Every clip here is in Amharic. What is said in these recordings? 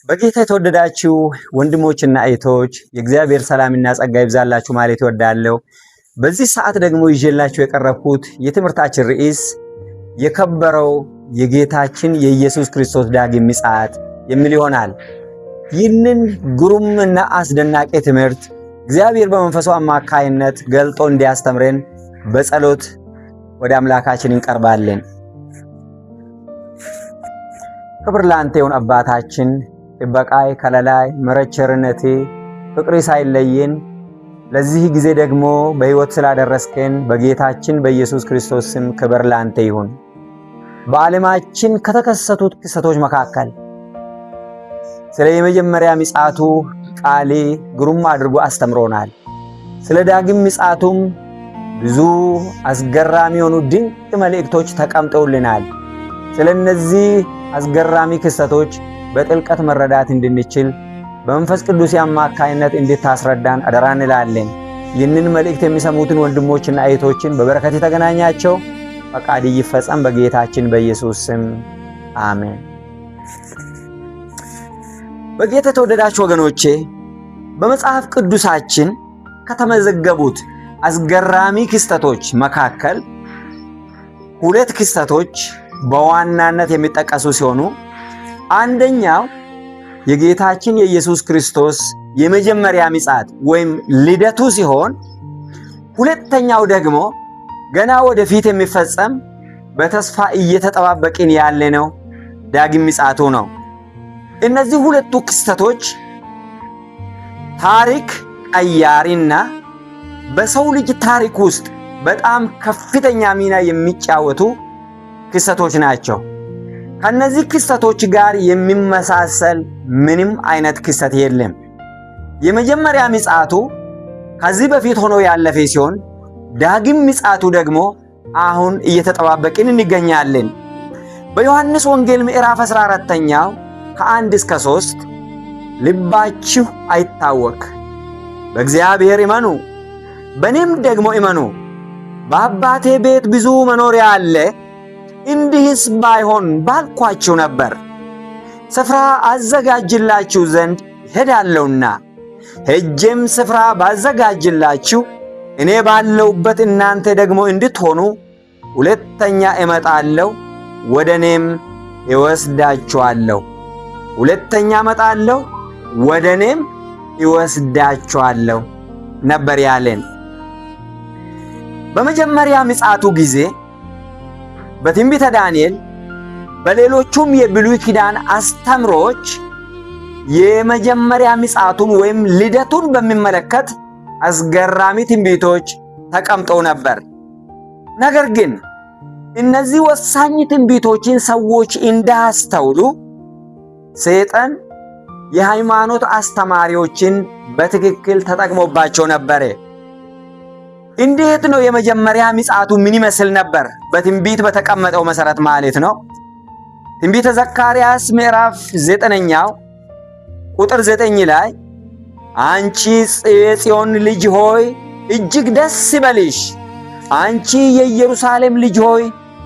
በጌታ የተወደዳችሁ ወንድሞችና እህቶች የእግዚአብሔር ሰላምና ጸጋ ይብዛላችሁ ማለት እወዳለሁ። በዚህ ሰዓት ደግሞ ይዤላችሁ የቀረብኩት የትምህርታችን ርዕስ የከበረው የጌታችን የኢየሱስ ክርስቶስ ዳግም ምጽአት የሚል ይሆናል። ይህንን ግሩምና አስደናቂ ትምህርት እግዚአብሔር በመንፈሱ አማካይነት ገልጦ እንዲያስተምረን በጸሎት ወደ አምላካችን እንቀርባለን። ክብር ላንተ ይሁን አባታችን፣ ጥበቃይ ከለላይ ምሕረት ቸርነቴ ፍቅር ሳይለየን ለዚህ ጊዜ ደግሞ በሕይወት ስላደረስከን በጌታችን በኢየሱስ ክርስቶስ ስም ክብር ላንተ ይሁን። በዓለማችን ከተከሰቱት ክስተቶች መካከል ስለ የመጀመሪያ ምጽአቱ ቃሌ ግሩም አድርጎ አስተምሮናል። ስለ ዳግም ምጽአቱም ብዙ አስገራሚ የሆኑ ድንቅ መልእክቶች ተቀምጠውልናል። ስለነዚህ አስገራሚ ክስተቶች በጥልቀት መረዳት እንድንችል በመንፈስ ቅዱስ አማካይነት እንድታስረዳን አደራ እንላለን። ይህንን መልእክት የሚሰሙትን ወንድሞችና እህቶችን በበረከት የተገናኛቸው ፈቃድ ይፈጸም በጌታችን በኢየሱስ ስም አሜን። በጌታ የተወደዳችሁ ወገኖቼ፣ በመጽሐፍ ቅዱሳችን ከተመዘገቡት አስገራሚ ክስተቶች መካከል ሁለት ክስተቶች በዋናነት የሚጠቀሱ ሲሆኑ አንደኛው የጌታችን የኢየሱስ ክርስቶስ የመጀመሪያ ምጽአት ወይም ልደቱ ሲሆን ሁለተኛው ደግሞ ገና ወደፊት የሚፈጸም በተስፋ እየተጠባበቅን ያለነው ዳግም ምጽአቱ ነው። እነዚህ ሁለቱ ክስተቶች ታሪክ ቀያሪና በሰው ልጅ ታሪክ ውስጥ በጣም ከፍተኛ ሚና የሚጫወቱ ክስተቶች ናቸው። ከነዚህ ክስተቶች ጋር የሚመሳሰል ምንም አይነት ክስተት የለም። የመጀመሪያ ምጽአቱ ከዚህ በፊት ሆኖ ያለፈ ሲሆን ዳግም ምጽአቱ ደግሞ አሁን እየተጠባበቅን እንገኛለን። በዮሐንስ ወንጌል ምዕራፍ 14ኛው ከ1 እስከ 3 ልባችሁ አይታወክ፣ በእግዚአብሔር እመኑ፣ በእኔም ደግሞ እመኑ፣ በአባቴ ቤት ብዙ መኖሪያ አለ፣ እንዲህስ ባይሆን ባልኳችሁ ነበር። ስፍራ አዘጋጅላችሁ ዘንድ ሄዳለሁና ሄጄም ስፍራ ባዘጋጅላችሁ እኔ ባለሁበት እናንተ ደግሞ እንድትሆኑ ሁለተኛ እመጣለሁ፣ ወደ እኔም እወስዳችኋለሁ። ሁለተኛ እመጣለሁ፣ ወደ እኔም እወስዳችኋለሁ ነበር ያለን። በመጀመሪያ ምጽአቱ ጊዜ በትንቢተ ዳንኤል በሌሎቹም የብሉይ ኪዳን አስተምሮች የመጀመሪያ ምጽአቱን ወይም ልደቱን በሚመለከት አስገራሚ ትንቢቶች ተቀምጠው ነበር። ነገር ግን እነዚህ ወሳኝ ትንቢቶችን ሰዎች እንዳያስተውሉ ሰይጣን የሃይማኖት አስተማሪዎችን በትክክል ተጠቅሞባቸው ነበር። እንዴት ነው የመጀመሪያ ምጽአቱ ምን ይመስል ነበር? በትንቢት በተቀመጠው መሰረት ማለት ነው። ትንቢተ ዘካርያስ ምዕራፍ 9ኛው ቁጥር 9 ላይ አንቺ የጽዮን ልጅ ሆይ እጅግ ደስ ይበልሽ፣ አንቺ የኢየሩሳሌም ልጅ ሆይ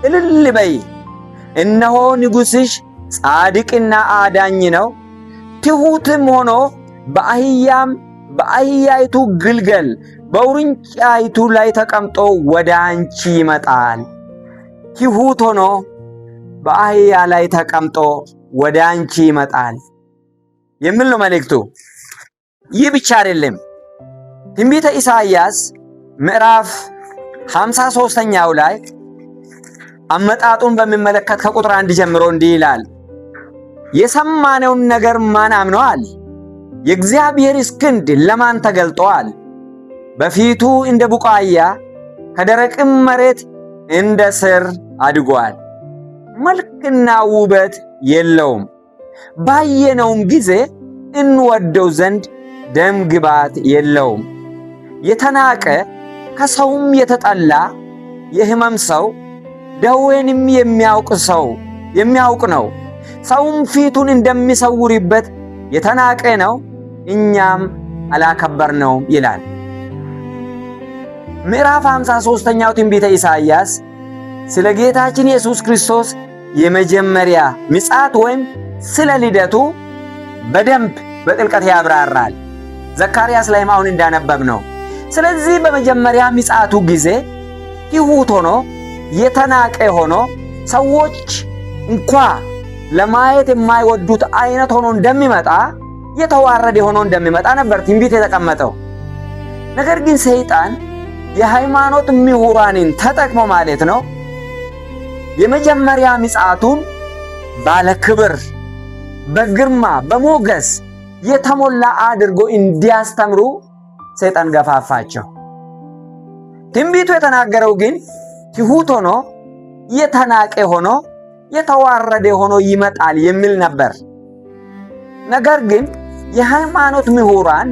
እልል በይ፣ እነሆ ንጉሥሽ ጻድቅና አዳኝ ነው፣ ትሑትም ሆኖ በአህያይቱ ግልገል በውርንጫይቱ ላይ ተቀምጦ ወደ አንቺ ይመጣል። ትሑት ሆኖ በአህያ ላይ ተቀምጦ ወደ አንቺ ይመጣል የሚል ነው መልእክቱ። ይህ ብቻ አይደለም። ትንቢተ ኢሳይያስ ምዕራፍ 53ኛው ላይ አመጣጡን በሚመለከት ከቁጥር 1 ጀምሮ እንዲህ ይላል፣ የሰማነውን ነገር ማን አምነዋል? የእግዚአብሔርስ ክንድ ለማን ተገልጧል? በፊቱ እንደ ቡቃያ ከደረቅም መሬት እንደ ሥር አድጓል። መልክና ውበት የለውም፣ ባየነውም ጊዜ እንወደው ዘንድ ደም ግባት የለውም። የተናቀ ከሰውም የተጠላ የሕመም ሰው ደዌንም የሚያውቅ ነው። ሰውም ፊቱን እንደሚሰውርበት የተናቀ ነው፣ እኛም አላከበርነውም ይላል። ምዕራፍ 53ኛው ትንቢተ ኢሳይያስ ስለ ጌታችን ኢየሱስ ክርስቶስ የመጀመሪያ ምጽአት ወይም ስለ ልደቱ በደንብ በጥልቀት ያብራራል። ዘካርያስ ላይም አሁን እንዳነበብ ነው። ስለዚህ በመጀመሪያ ምጽአቱ ጊዜ ትሑት ሆኖ የተናቀ ሆኖ ሰዎች እንኳ ለማየት የማይወዱት አይነት ሆኖ እንደሚመጣ የተዋረደ ሆኖ እንደሚመጣ ነበር ትንቢት የተቀመጠው። ነገር ግን ሰይጣን የሃይማኖት ምሁራንን ተጠቅሞ ማለት ነው የመጀመሪያ ምጽአቱን ባለ ክብር በግርማ በሞገስ የተሞላ አድርጎ እንዲያስተምሩ ሰይጣን ገፋፋቸው። ትንቢቱ የተናገረው ግን ትሑት ሆኖ የተናቀ ሆኖ የተዋረደ ሆኖ ይመጣል የሚል ነበር። ነገር ግን የሃይማኖት ምሁራን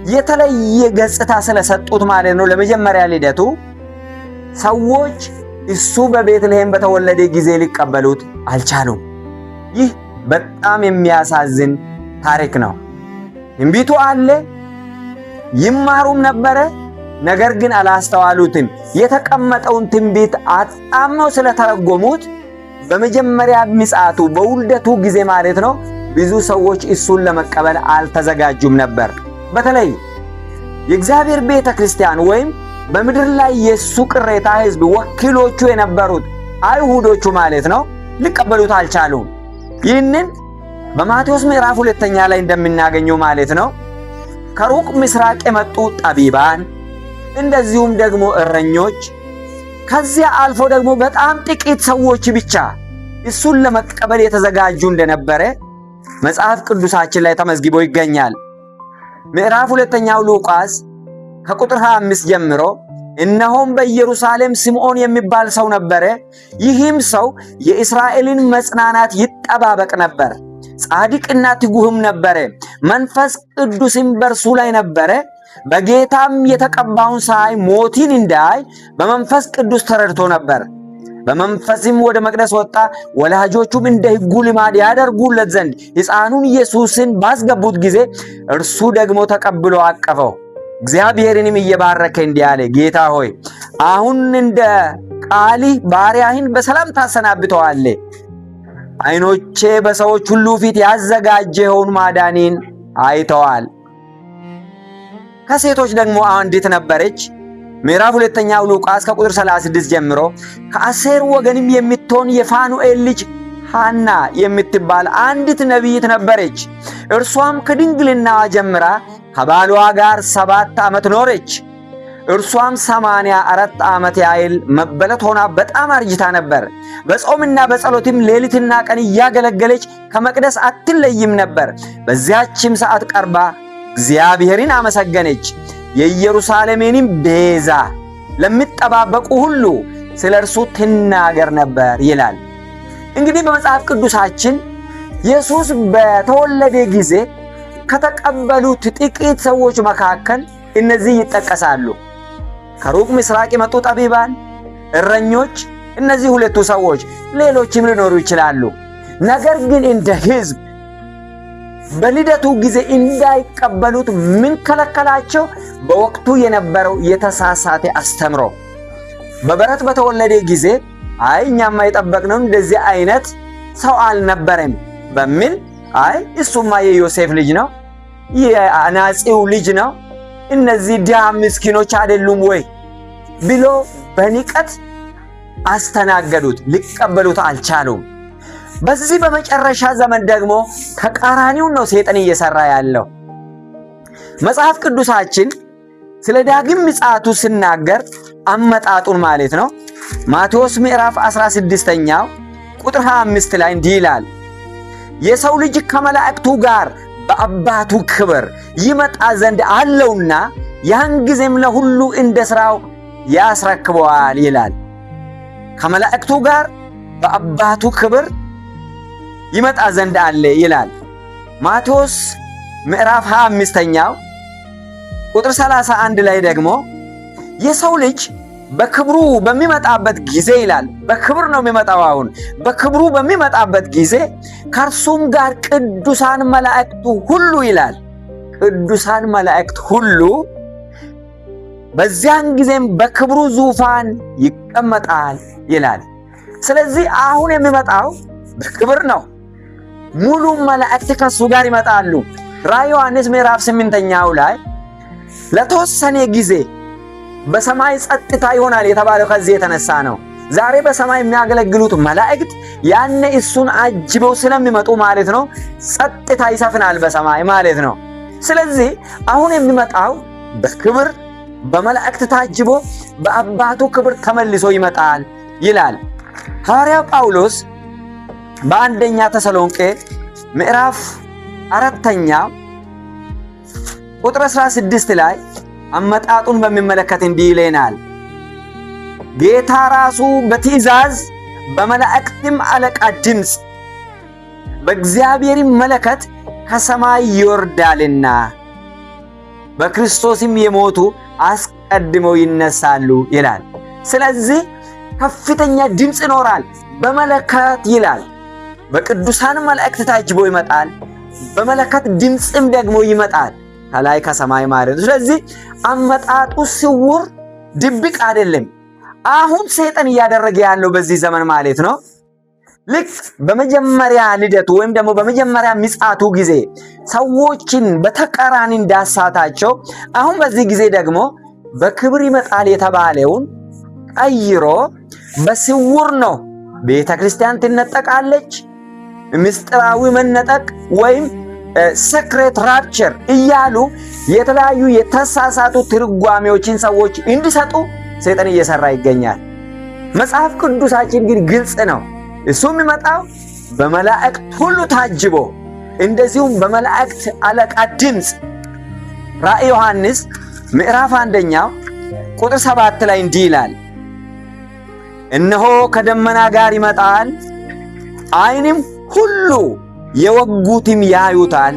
የተለየ ገጽታ ስለሰጡት ማለት ነው ለመጀመሪያ ልደቱ ሰዎች እሱ በቤተልሔም በተወለደ ጊዜ ሊቀበሉት አልቻሉም። ይህ በጣም የሚያሳዝን ታሪክ ነው። ትንቢቱ አለ፣ ይማሩም ነበረ፣ ነገር ግን አላስተዋሉትም። የተቀመጠውን ትንቢት አጣመው ስለተረጎሙት በመጀመሪያ ምጽአቱ በውልደቱ ጊዜ ማለት ነው ብዙ ሰዎች እሱን ለመቀበል አልተዘጋጁም ነበር። በተለይ የእግዚአብሔር ቤተ ክርስቲያን ወይም በምድር ላይ የሱ ቅሬታ ሕዝብ ወኪሎቹ የነበሩት አይሁዶቹ ማለት ነው ሊቀበሉት አልቻሉም። ይህንን በማቴዎስ ምዕራፍ 2 ላይ እንደምናገኘው ማለት ነው ከሩቅ ምስራቅ የመጡ ጠቢባን እንደዚሁም ደግሞ እረኞች ከዚያ አልፎ ደግሞ በጣም ጥቂት ሰዎች ብቻ እሱን ለመቀበል የተዘጋጁ እንደነበረ መጽሐፍ ቅዱሳችን ላይ ተመዝግቦ ይገኛል። ምዕራፍ 2 ሉቃስ ከቁጥር 25 ጀምሮ እነሆም በኢየሩሳሌም ስምዖን የሚባል ሰው ነበረ። ይህም ሰው የእስራኤልን መጽናናት ይጠባበቅ ነበር። ጻድቅና ትጉህም ነበረ። መንፈስ ቅዱስም በእርሱ ላይ ነበረ። በጌታም የተቀባውን ሳይ ሞትን እንዳይ በመንፈስ ቅዱስ ተረድቶ ነበር። በመንፈስም ወደ መቅደስ ወጣ። ወላጆቹም እንደ ሕጉ ልማድ ያደርጉለት ዘንድ ሕፃኑን ኢየሱስን ባስገቡት ጊዜ እርሱ ደግሞ ተቀብሎ አቀፈው። እግዚአብሔርንም እየባረከ እንዲህ አለ፣ ጌታ ሆይ አሁን እንደ ቃልህ ባሪያህን በሰላም ታሰናብተዋለህ። ዓይኖቼ በሰዎች ሁሉ ፊት ያዘጋጀኸውን ማዳኔን አይተዋል። ከሴቶች ደግሞ አንዲት ነበረች። ምዕራፍ 2 ሉቃስ ከቁጥር 36 ጀምሮ ከአሴር ወገንም የምትሆን የፋኑኤል ልጅ ሐና የምትባል አንዲት ነቢይት ነበረች። እርሷም ከድንግልናዋ ጀምራ ከባሏ ጋር 7 ዓመት ኖረች። እርሷም 84 ዓመት ያህል መበለት ሆና በጣም አርጅታ ነበር። በጾምና በጸሎትም ሌሊትና ቀን እያገለገለች ከመቅደስ አትለይም ነበር። በዚያችም ሰዓት ቀርባ እግዚአብሔርን አመሰገነች። የኢየሩሳሌምንም ቤዛ ለሚጠባበቁ ሁሉ ስለ እርሱ ትናገር ነበር ይላል። እንግዲህ በመጽሐፍ ቅዱሳችን ኢየሱስ በተወለደ ጊዜ ከተቀበሉት ጥቂት ሰዎች መካከል እነዚህ ይጠቀሳሉ። ከሩቅ ምስራቅ የመጡ ጠቢባን፣ እረኞች፣ እነዚህ ሁለቱ ሰዎች፣ ሌሎችም ሊኖሩ ይችላሉ። ነገር ግን እንደ ሕዝብ በልደቱ ጊዜ እንዳይቀበሉት ምን ከለከላቸው? በወቅቱ የነበረው የተሳሳተ አስተምሮ። በበረት በተወለደ ጊዜ አይ እኛማ የጠበቅነው እንደዚህ አይነት ሰው አልነበረም በሚል አይ እሱማ የዮሴፍ ልጅ ነው፣ የአናጺው ልጅ ነው፣ እነዚህ ድሃ ምስኪኖች አይደሉም ወይ ብሎ በንቀት አስተናገዱት። ሊቀበሉት አልቻሉም። በዚህ በመጨረሻ ዘመን ደግሞ ተቃራኒውን ነው ሰይጣን እየሰራ ያለው። መጽሐፍ ቅዱሳችን ስለ ዳግም ምጽአቱ ሲናገር አመጣጡን ማለት ነው ማቴዎስ ምዕራፍ 16 ቁጥር 25 ላይ እንዲህ ይላል፣ የሰው ልጅ ከመላእክቱ ጋር በአባቱ ክብር ይመጣ ዘንድ አለውና ያን ጊዜም ለሁሉ እንደ ሥራው ያስረክበዋል ይላል። ከመላእክቱ ጋር በአባቱ ክብር ይመጣ ዘንድ አለ ይላል። ማቴዎስ ምዕራፍ 25 ቁጥር 31 ላይ ደግሞ የሰው ልጅ በክብሩ በሚመጣበት ጊዜ ይላል። በክብር ነው የሚመጣው። አሁን በክብሩ በሚመጣበት ጊዜ ከእርሱም ጋር ቅዱሳን መላእክቱ ሁሉ ይላል። ቅዱሳን መላእክት ሁሉ በዚያን ጊዜም በክብሩ ዙፋን ይቀመጣል ይላል። ስለዚህ አሁን የሚመጣው በክብር ነው። ሙሉ መላእክት ከሱ ጋር ይመጣሉ። ራዕየ ዮሐንስ ምዕራፍ 8ኛው ላይ ለተወሰነ ጊዜ በሰማይ ጸጥታ ይሆናል የተባለው ከዚህ የተነሳ ነው። ዛሬ በሰማይ የሚያገለግሉት መላእክት ያኔ እሱን አጅበው ስለሚመጡ ማለት ነው ጸጥታ ይሰፍናል በሰማይ ማለት ነው። ስለዚህ አሁን የሚመጣው በክብር በመላእክት ታጅቦ በአባቱ ክብር ተመልሶ ይመጣል ይላል ሐዋርያው ጳውሎስ በአንደኛ ተሰሎንቄ ምዕራፍ 4 ቁጥር 16 ላይ አመጣጡን በሚመለከት እንዲህ ይለናል። ጌታ ራሱ በትእዛዝ በመላእክትም አለቃ ድምፅ በእግዚአብሔርም መለከት ከሰማይ ይወርዳልና በክርስቶስም የሞቱ አስቀድመው ይነሳሉ ይላል። ስለዚህ ከፍተኛ ድምፅ ይኖራል በመለከት ይላል። በቅዱሳን መላእክት ታጅቦ ይመጣል፣ በመለከት ድምፅም ደግሞ ይመጣል ከላይ ከሰማይ ማለት ነው። ስለዚህ አመጣጡ ስውር ድብቅ አይደለም። አሁን ሰይጣን እያደረገ ያለው በዚህ ዘመን ማለት ነው ልክ በመጀመሪያ ልደቱ ወይም ደግሞ በመጀመሪያ ምጽአቱ ጊዜ ሰዎችን በተቃራኒ እንዳሳታቸው አሁን በዚህ ጊዜ ደግሞ በክብር ይመጣል የተባለውን ቀይሮ በስውር ነው ቤተ ክርስቲያን ትነጠቃለች። ምስጢራዊ መነጠቅ ወይም ሰክሬት ራፕቸር እያሉ የተለያዩ የተሳሳቱ ትርጓሜዎችን ሰዎች እንዲሰጡ ሰይጣን እየሰራ ይገኛል። መጽሐፍ ቅዱሳችን ግን ግልጽ ነው። እሱ የሚመጣው በመላእክት ሁሉ ታጅቦ እንደዚሁም በመላእክት አለቃ ድምፅ። ራዕየ ዮሐንስ ምዕራፍ 1 ቁጥር 7 ላይ እንዲህ ይላል፣ እነሆ ከደመና ጋር ይመጣል፣ ዓይንም ሁሉ የወጉትም ያዩታል፣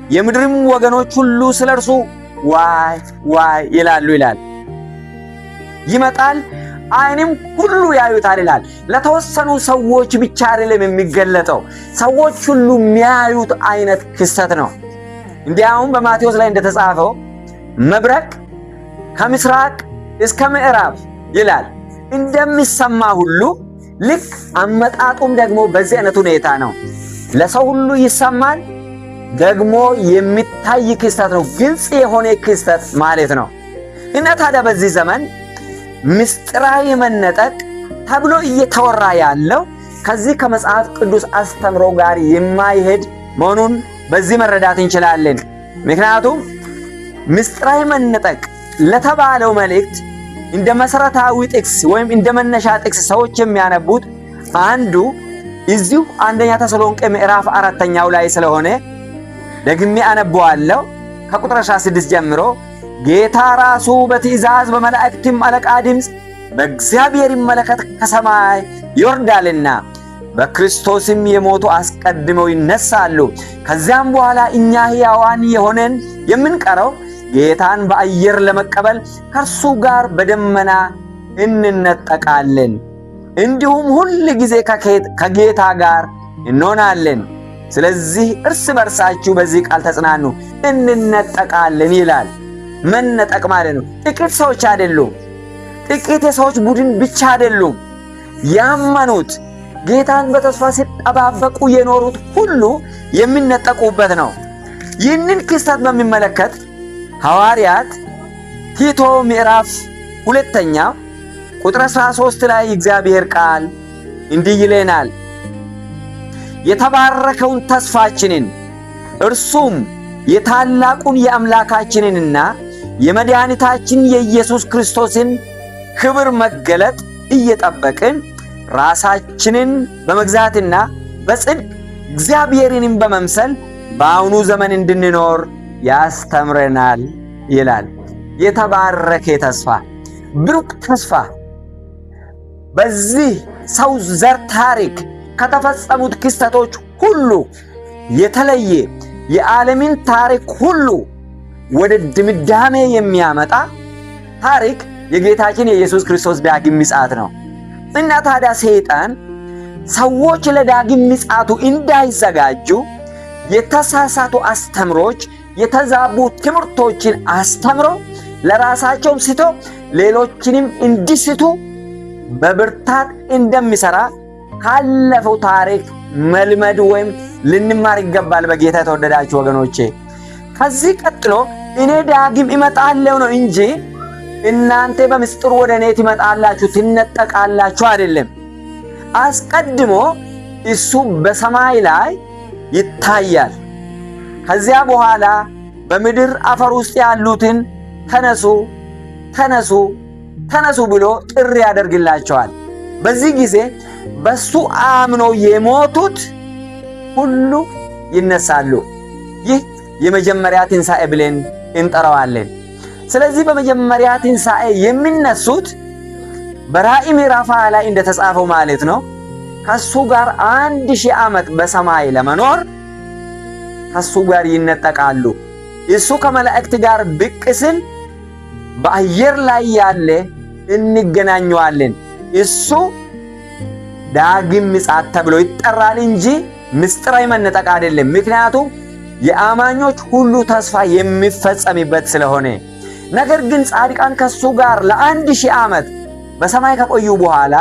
የምድርም ወገኖች ሁሉ ስለ እርሱ ዋይ ዋይ ይላሉ ይላል። ይመጣል፣ ዓይንም ሁሉ ያዩታል ይላል። ለተወሰኑ ሰዎች ብቻ አይደለም የሚገለጠው፣ ሰዎች ሁሉ የሚያዩት አይነት ክስተት ነው። እንዲያውም በማቴዎስ ላይ እንደተጻፈው መብረቅ ከምስራቅ እስከ ምዕራብ ይላል እንደሚሰማ ሁሉ ልክ አመጣጡም ደግሞ በዚህ አይነት ሁኔታ ነው። ለሰው ሁሉ ይሰማል፣ ደግሞ የሚታይ ክስተት ነው። ግልጽ የሆነ ክስተት ማለት ነው። እና ታዲያ በዚህ ዘመን ምስጢራዊ መነጠቅ ተብሎ እየተወራ ያለው ከዚህ ከመጽሐፍ ቅዱስ አስተምሮ ጋር የማይሄድ መሆኑን በዚህ መረዳት እንችላለን። ምክንያቱም ምስጢራዊ መነጠቅ ለተባለው መልእክት እንደ መሰረታዊ ጥቅስ ወይም እንደ መነሻ ጥቅስ ሰዎች የሚያነቡት አንዱ እዚሁ አንደኛ ተሰሎንቄ ምዕራፍ 4 ላይ ስለሆነ ደግሜ አነበዋለሁ ከቁጥር 16 ጀምሮ ጌታ ራሱ በትእዛዝ በመላእክትም አለቃ ድምፅ በእግዚአብሔር መለከት ከሰማይ ይወርዳልና በክርስቶስም የሞቱ አስቀድመው ይነሳሉ። ከዚያም በኋላ እኛ ሕያዋን የሆነን የምንቀረው ጌታን በአየር ለመቀበል ከእርሱ ጋር በደመና እንነጠቃለን፣ እንዲሁም ሁል ጊዜ ከጌታ ጋር እንሆናለን። ስለዚህ እርስ በርሳችሁ በዚህ ቃል ተጽናኑ፣ እንነጠቃለን ይላል። መነጠቅ ማለት ነው ጥቂት ሰዎች አይደሉም፣ ጥቂት የሰዎች ቡድን ብቻ አይደሉም። ያመኑት ጌታን በተስፋ ሲጠባበቁ የኖሩት ሁሉ የሚነጠቁበት ነው። ይህንን ክስተት በሚመለከት ሐዋርያት ቲቶ ምዕራፍ 2 ቁጥር 13 ላይ እግዚአብሔር ቃል እንዲህ ይለናል፣ የተባረከውን ተስፋችንን እርሱም የታላቁን የአምላካችንንና የመድኃኒታችን የኢየሱስ ክርስቶስን ክብር መገለጥ እየጠበቅን ራሳችንን በመግዛትና በጽድቅ እግዚአብሔርንም በመምሰል በአሁኑ ዘመን እንድንኖር ያስተምረናል ይላል። የተባረከ ተስፋ፣ ብሩክ ተስፋ። በዚህ ሰው ዘር ታሪክ ከተፈጸሙት ክስተቶች ሁሉ የተለየ የዓለምን ታሪክ ሁሉ ወደ ድምዳሜ የሚያመጣ ታሪክ የጌታችን የኢየሱስ ክርስቶስ ዳግም ምጽአት ነው። እና ታዲያ ሰይጣን ሰዎች ለዳግም ምጽአቱ እንዳይዘጋጁ የተሳሳቱ አስተምሮች፣ የተዛቡ ትምህርቶችን አስተምሮ ለራሳቸውም ስቶ ሌሎችንም እንዲስቱ በብርታት እንደሚሰራ ካለፈው ታሪክ መልመድ ወይም ልንማር ይገባል። በጌታ የተወደዳችሁ ወገኖቼ ከዚህ ቀጥሎ እኔ ዳግም እመጣለሁ ነው እንጂ እናንተ በምስጢር ወደ እኔ ትመጣላችሁ ትነጠቃላችሁ አይደለም። አስቀድሞ እሱ በሰማይ ላይ ይታያል። ከዚያ በኋላ በምድር አፈር ውስጥ ያሉትን ተነሱ ተነሱ ተነሱ ብሎ ጥሪ ያደርግላቸዋል። በዚህ ጊዜ በሱ አምነው የሞቱት ሁሉ ይነሳሉ። ይህ የመጀመሪያ ትንሣኤ ብለን እንጠራዋለን። ስለዚህ በመጀመሪያ ትንሣኤ የሚነሱት በራእይ ምዕራፍ 20 ላይ እንደተጻፈው ማለት ነው ከሱ ጋር 1000 ዓመት በሰማይ ለመኖር ከሱ ጋር ይነጠቃሉ። እሱ ከመላእክት ጋር ብቅ ሲል በአየር ላይ ያለ እንገናኘዋለን። እሱ ዳግም ምጽአት ተብሎ ይጠራል እንጂ ምስጢራዊ መነጠቅ አይደለም። ምክንያቱም የአማኞች ሁሉ ተስፋ የሚፈጸምበት ስለሆነ። ነገር ግን ጻድቃን ከሱ ጋር ለ1000 ዓመት በሰማይ ከቆዩ በኋላ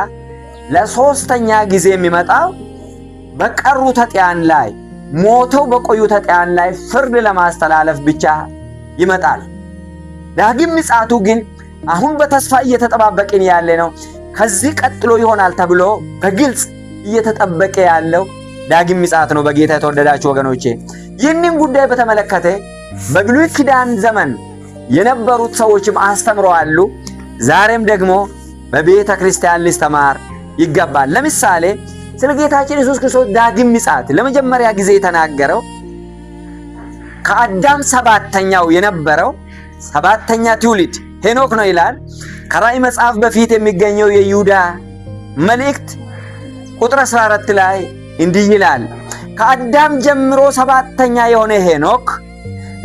ለሶስተኛ ጊዜ የሚመጣው በቀሩት ኃጢአን ላይ ሞተው በቆዩት ኃጢአን ላይ ፍርድ ለማስተላለፍ ብቻ ይመጣል። ዳግም ምጽአቱ ግን አሁን በተስፋ እየተጠባበቅን ያለ ነው። ከዚህ ቀጥሎ ይሆናል ተብሎ በግልጽ እየተጠበቀ ያለው ዳግም ምጽአት ነው። በጌታ የተወደዳችሁ ወገኖቼ ይህንን ጉዳይ በተመለከተ በብሉይ ኪዳን ዘመን የነበሩት ሰዎችም አስተምረዋል። ዛሬም ደግሞ በቤተ ክርስቲያን ሊስተማር ይገባል። ለምሳሌ ስለ ጌታችን ኢየሱስ ክርስቶስ ዳግም ምጽአት ለመጀመሪያ ጊዜ የተናገረው ከአዳም ሰባተኛው የነበረው ሰባተኛ ትውልድ ሄኖክ ነው ይላል። ከራእይ መጽሐፍ በፊት የሚገኘው የይሁዳ መልእክት ቁጥር 14 ላይ እንዲህ ይላል፣ ከአዳም ጀምሮ ሰባተኛ የሆነ ሄኖክ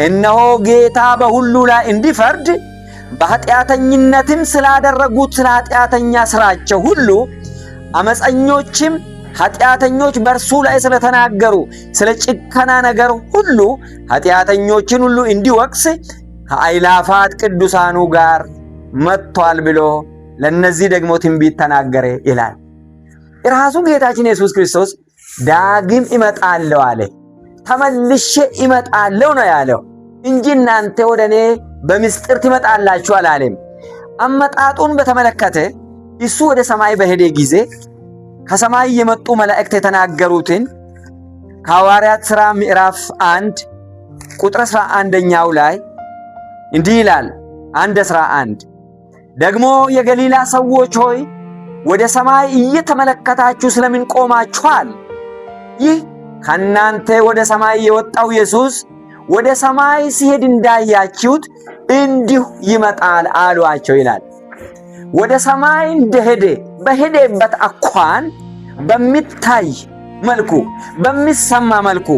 እነሆ ጌታ በሁሉ ላይ እንዲፈርድ በኃጢአተኝነትም ስላደረጉት ስለ ኃጢአተኛ ሥራቸው ሁሉ አመፀኞችም ኃጢአተኞች በእርሱ ላይ ስለተናገሩ ስለ ጭከና ነገር ሁሉ ኃጢአተኞችን ሁሉ እንዲወቅስ ከአእላፋት ቅዱሳኑ ጋር መጥቷል ብሎ ለነዚህ ደግሞ ትንቢት ተናገረ ይላል። ራሱ ጌታችን ኢየሱስ ክርስቶስ ዳግም እመጣለሁ አለ። ተመልሼ እመጣለሁ ነው ያለው እንጂ እናንተ ወደ እኔ በምስጢር ትመጣላችሁ አላለም። አመጣጡን በተመለከተ እሱ ወደ ሰማይ በሄደ ጊዜ ከሰማይ የመጡ መላእክት የተናገሩትን ከሐዋርያት ሥራ ምዕራፍ 1 ቁጥር 11ኛው ላይ እንዲህ ይላል። 1:11 ደግሞ የገሊላ ሰዎች ሆይ ወደ ሰማይ እየተመለከታችሁ ስለምን ቆማችኋል? ይህ ከእናንተ ወደ ሰማይ የወጣው ኢየሱስ ወደ ሰማይ ሲሄድ እንዳያችሁት እንዲሁ ይመጣል አሏቸው ይላል። ወደ ሰማይ እንደሄደ በሄደበት አኳን በሚታይ መልኩ በሚሰማ መልኩ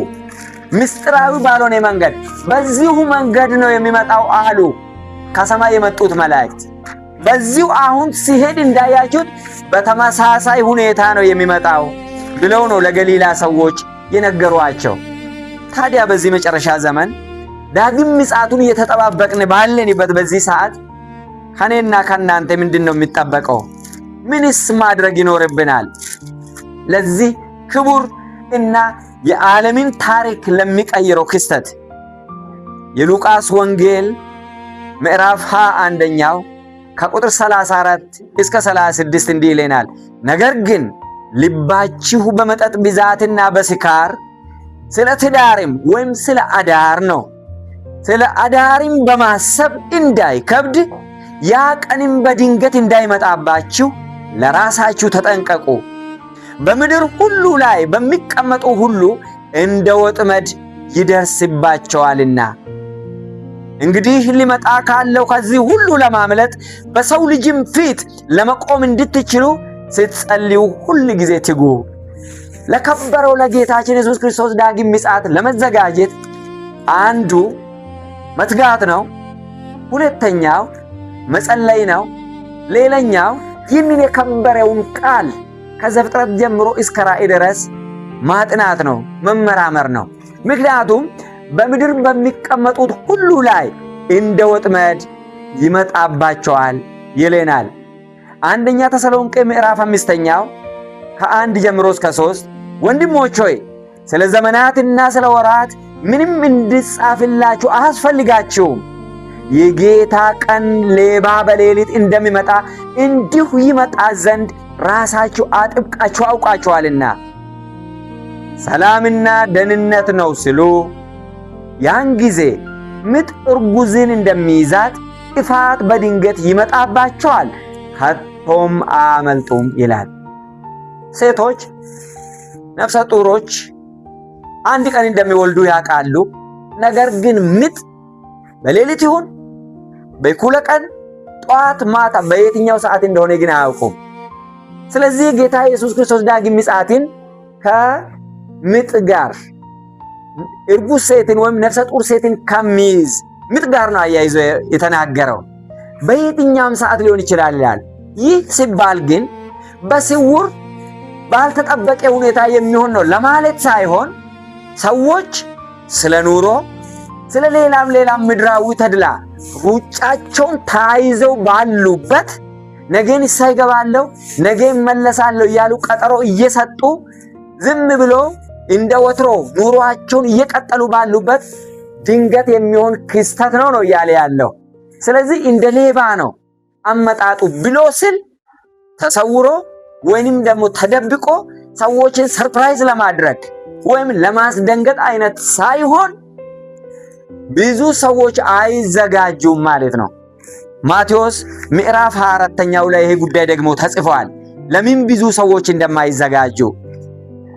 ምስጢራዊ ባልሆነ መንገድ በዚሁ መንገድ ነው የሚመጣው አሉ ከሰማይ የመጡት መላእክት። በዚሁ አሁን ሲሄድ እንዳያችሁት በተመሳሳይ ሁኔታ ነው የሚመጣው ብለው ነው ለገሊላ ሰዎች የነገሯቸው። ታዲያ በዚህ መጨረሻ ዘመን ዳግም ምጽአቱን እየተጠባበቅን ባለንበት በዚህ ሰዓት ከኔና ከናንተ ምንድነው የሚጠበቀው? ምንስ ማድረግ ይኖርብናል? ለዚህ ክቡር እና የዓለምን ታሪክ ለሚቀይረው ክስተት የሉቃስ ወንጌል ምዕራፍ 21ኛው ከቁጥር 34 እስከ 36 እንዲህ ይለናል። ነገር ግን ልባችሁ በመጠጥ ብዛትና በስካር ስለ ትዳርም ወይም ስለ አዳር ነው ስለ አዳርም በማሰብ እንዳይከብድ ያ ቀንም በድንገት እንዳይመጣባችሁ ለራሳችሁ ተጠንቀቁ። በምድር ሁሉ ላይ በሚቀመጡ ሁሉ እንደ ወጥመድ ይደርስባቸዋልና። እንግዲህ ሊመጣ ካለው ከዚህ ሁሉ ለማምለጥ በሰው ልጅም ፊት ለመቆም እንድትችሉ ስትጸልዩ ሁል ጊዜ ትጉ። ለከበረው ለጌታችን ኢየሱስ ክርስቶስ ዳግም ምጽአት ለመዘጋጀት አንዱ መትጋት ነው። ሁለተኛው መጸለይ ነው። ሌላኛው ይህንን የከበረውን ቃል ከዘፍጥረት ጀምሮ እስከ ራእይ ድረስ ማጥናት ነው፣ መመራመር ነው። ምክንያቱም በምድር በሚቀመጡት ሁሉ ላይ እንደ ወጥመድ ይመጣባቸዋል ይለናል። አንደኛ ተሰሎንቄ ምዕራፍ 5 ከ1 ጀምሮ እስከ 3 ወንድሞች ሆይ ስለ ዘመናትና ስለ ወራት ምንም እንድጻፍላችሁ አያስፈልጋችሁም። የጌታ ቀን ሌባ በሌሊት እንደሚመጣ እንዲሁ ይመጣ ዘንድ ራሳችሁ አጥብቃችሁ አውቃችኋልና። ሰላምና ደህንነት ነው ሲሉ ያን ጊዜ ምጥ እርጉዝን እንደሚይዛት ጥፋት በድንገት ይመጣባቸዋል፣ ከቶም አያመልጡም ይላል። ሴቶች ነፍሰ ጡሮች አንድ ቀን እንደሚወልዱ ያውቃሉ። ነገር ግን ምጥ በሌሊት ይሁን በእኩለ ቀን፣ ጠዋት፣ ማታ በየትኛው ሰዓት እንደሆነ ግን አያውቁም። ስለዚህ ጌታ ኢየሱስ ክርስቶስ ዳግም ምጽአትን ከምጥ ጋር እርጉዝ ሴትን ወይም ነፍሰ ጡር ሴትን ከሚይዝ ምጥ ጋር ነው አያይዞ የተናገረው። በየትኛውም ሰዓት ሊሆን ይችላል ይላል። ይህ ሲባል ግን በስውር ባልተጠበቀ ሁኔታ የሚሆን ነው ለማለት ሳይሆን ሰዎች ስለ ኑሮ፣ ስለ ሌላም ምድራዊ ተድላ ሩጫቸውን ተያይዘው ባሉበት ነገ ንስሐ እገባለሁ፣ ነገ እመለሳለሁ እያሉ ቀጠሮ እየሰጡ ዝም ብሎ እንደ ወትሮ ኑሯቸውን እየቀጠሉ ባሉበት ድንገት የሚሆን ክስተት ነው እያለ ያለው። ስለዚህ እንደ ሌባ ነው አመጣጡ ብሎ ስል ተሰውሮ ወይንም ደግሞ ተደብቆ ሰዎችን ሰርፕራይዝ ለማድረግ ወይም ለማስደንገጥ አይነት ሳይሆን ብዙ ሰዎች አይዘጋጁም ማለት ነው። ማቴዎስ ምዕራፍ 24ኛው ላይ ይሄ ጉዳይ ደግሞ ተጽፏል። ለምን ብዙ ሰዎች እንደማይዘጋጁ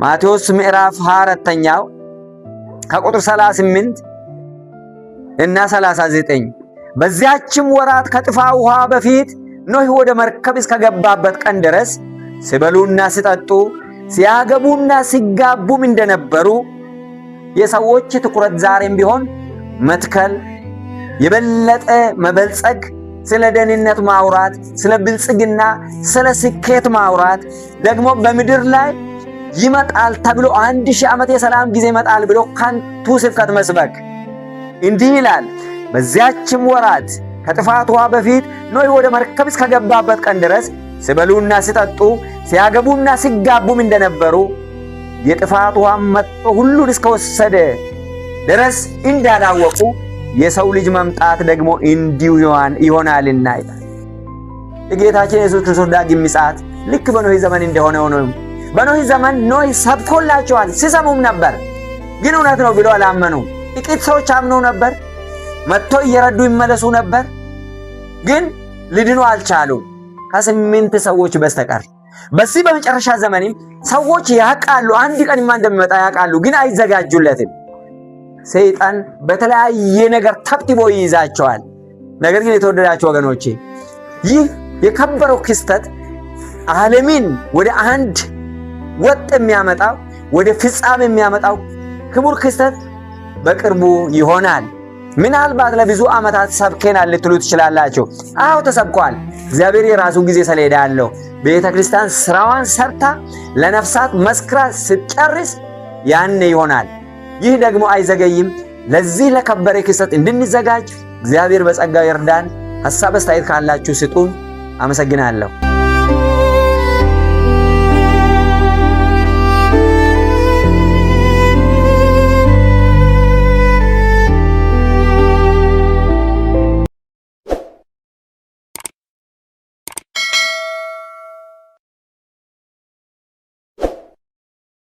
ማቴዎስ ምዕራፍ 24ኛው ከቁጥር 38 እና 39 በዚያችም ወራት ከጥፋ ውሃ በፊት ኖህ ወደ መርከብ እስከገባበት ቀን ድረስ ሲበሉና ሲጠጡ ሲያገቡና ሲጋቡም እንደነበሩ የሰዎች ትኩረት ዛሬም ቢሆን መትከል፣ የበለጠ መበልጸግ፣ ስለ ደህንነት ማውራት፣ ስለ ብልጽግና፣ ስለ ስኬት ማውራት፣ ደግሞ በምድር ላይ ይመጣል ተብሎ 1000 ዓመት የሰላም ጊዜ ይመጣል ብሎ ከንቱ ስብከት መስበክ። እንዲህ ይላል፣ በዚያችም ወራት ከጥፋት ውሃ በፊት ኖህ ወደ መርከብ እስከገባበት ቀን ድረስ ሲበሉና ሲጠጡ ሲያገቡና ሲጋቡም እንደነበሩ የጥፋት ውሃ መጥቶ ሁሉን እስከወሰደ ድረስ እንዳላወቁ የሰው ልጅ መምጣት ደግሞ እንዲሁ ይሆናልና ይላል። የጌታችን ኢየሱስ ክርስቶስ ዳግም ምጽአት ልክ በኖህ ዘመን እንደሆነ ነው። በኖህ ዘመን ኖህ ሰብኮላቸዋል፣ ሲሰሙም ነበር። ግን እውነት ነው ብሎ አላመኑም። ጥቂት ሰዎች አምነው ነበር፣ መጥቶ እየረዱ ይመለሱ ነበር። ግን ሊድኑ አልቻሉም ከ8 ሰዎች በስተቀር። በዚህ በመጨረሻ ዘመንም ሰዎች ያውቃሉ፣ አንድ ቀንማ እንደሚመጣ ያውቃሉ፣ ግን አይዘጋጁለትም። ሰይጣን በተለያየ ነገር ተብትቦ ይይዛቸዋል። ነገር ግን የተወደዳችሁ ወገኖቼ ይህ የከበረው ክስተት ዓለምን ወደ አንድ ወጥ የሚያመጣው ወደ ፍጻሜ የሚያመጣው ክቡር ክስተት በቅርቡ ይሆናል። ምናልባት ለብዙ ዓመታት ሰብከናል ልትሉ ትችላላችሁ። አዎ ተሰብኳል። እግዚአብሔር የራሱ ጊዜ ሰሌዳ አለው። ቤተ ክርስቲያን ስራዋን ሰርታ ለነፍሳት መስክራ ስትጨርስ ያኔ ይሆናል። ይህ ደግሞ አይዘገይም። ለዚህ ለከበረ ክስተት እንድንዘጋጅ እግዚአብሔር በጸጋው ይርዳን። ሐሳብ አስተያየት ካላችሁ ስጡን። አመሰግናለሁ።